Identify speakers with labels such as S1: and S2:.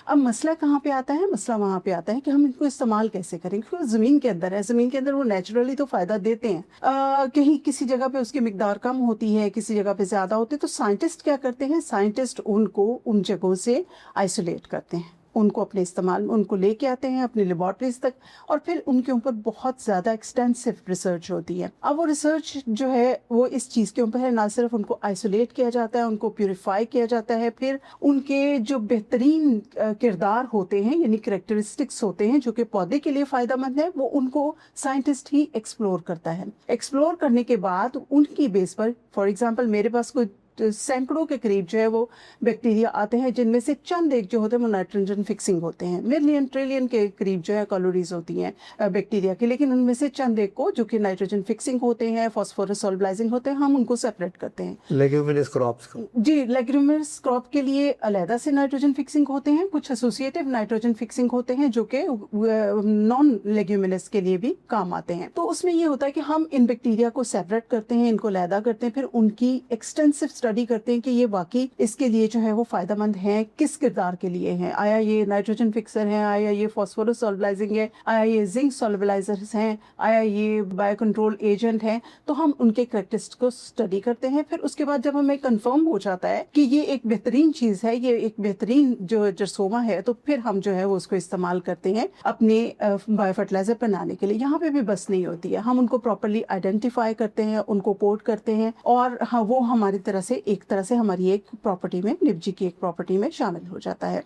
S1: अब मसला कहाँ पे आता है? मसला वहाँ पे आता है कि हम इनको इस्तेमाल कैसे करें, क्योंकि ज़मीन के अंदर है, ज़मीन के अंदर वो नेचुरली तो फ़ायदा देते हैं। कहीं किसी जगह पे उसकी मिकदार कम होती है, किसी जगह पे ज़्यादा होती है, तो साइंटिस्ट क्या करते हैं? साइंटिस्ट उनको उन जगहों से आइसोलेट करते हैं, उनको अपने इस्तेमाल में उनको लेके आते हैं अपनी लेबॉर्ट्रीज तक, और फिर उनके ऊपर बहुत ज़्यादा एक्सटेंसिव रिसर्च होती है। अब वो रिसर्च जो है वो इस चीज़ के ऊपर है, ना सिर्फ उनको आइसोलेट किया जाता है, उनको प्योरीफाई किया जाता है, फिर उनके जो बेहतरीन किरदार होते हैं, यानी करेक्टरिस्टिक्स होते हैं जो कि पौधे के लिए फ़ायदेमंद है, वो उनको साइंटिस्ट ही एक्सप्लोर करता है। एक्सप्लोर करने के बाद उनकी बेस पर, फॉर एग्जाम्पल मेरे पास कोई सैकड़ों के करीब जो है वो बैक्टीरिया आते हैं, जिनमें से चंद एक जो होते हैं वो नाइट्रोजन फिक्सिंग होते हैं। मिलियन ट्रिलियन के करीब जो है कैलोरीज होती हैं बैक्टीरिया की, लेकिन उनमें से चंद एक को जो कि नाइट्रोजन फिक्सिंग होते हैं, फॉस्फोरस सॉल्बलाइजिंग होते हैं, हम उनको सेपरेट करते हैं।
S2: लेग्यूमिनस क्रॉप्स को
S1: जी, लेग्यूमिनस क्रॉप के लिए अलहदा से नाइट्रोजन फिक्सिंग होते हैं, कुछ एसोसिएटिव नाइट्रोजन फिक्सिंग होते हैं जो कि नॉन लेग्यूमिनस के लिए भी काम आते हैं। तो उसमें ये होता है कि हम इन बैक्टीरिया को सेपरेट करते हैं, इनको अलहदा करते हैं, फिर उनकी एक्सटेंसिव स्टडी करते हैं कि ये वाकई इसके लिए जो है वो फायदेमंद है, किस किरदार के लिए है, आया ये नाइट्रोजन फिक्सर है, आया ये फॉस्फोरस सॉल्बलाइजिंग है, आया ये जिंक सॉल्बलाइजर्स हैं, आया ये बायो कंट्रोल एजेंट है। तो हम उनके करेक्टरिस्टिक्स को स्टडी करते हैं। फिर उसके बाद जब हमें कंफर्म हो जाता है कि ये एक बेहतरीन चीज़ है, ये एक बेहतरीन जो जरसोमा है, तो फिर हम जो है वो उसको इस्तेमाल करते हैं अपने बायो फर्टिलाइजर बनाने के लिए। यहाँ पे भी बस नहीं होती है, हम उनको प्रॉपर्ली आइडेंटिफाई करते हैं, उनको कोड करते हैं, और हाँ, वो हमारी तरह से एक तरह से हमारी एक प्रॉपर्टी में, निब्जी की एक प्रॉपर्टी में शामिल हो जाता है।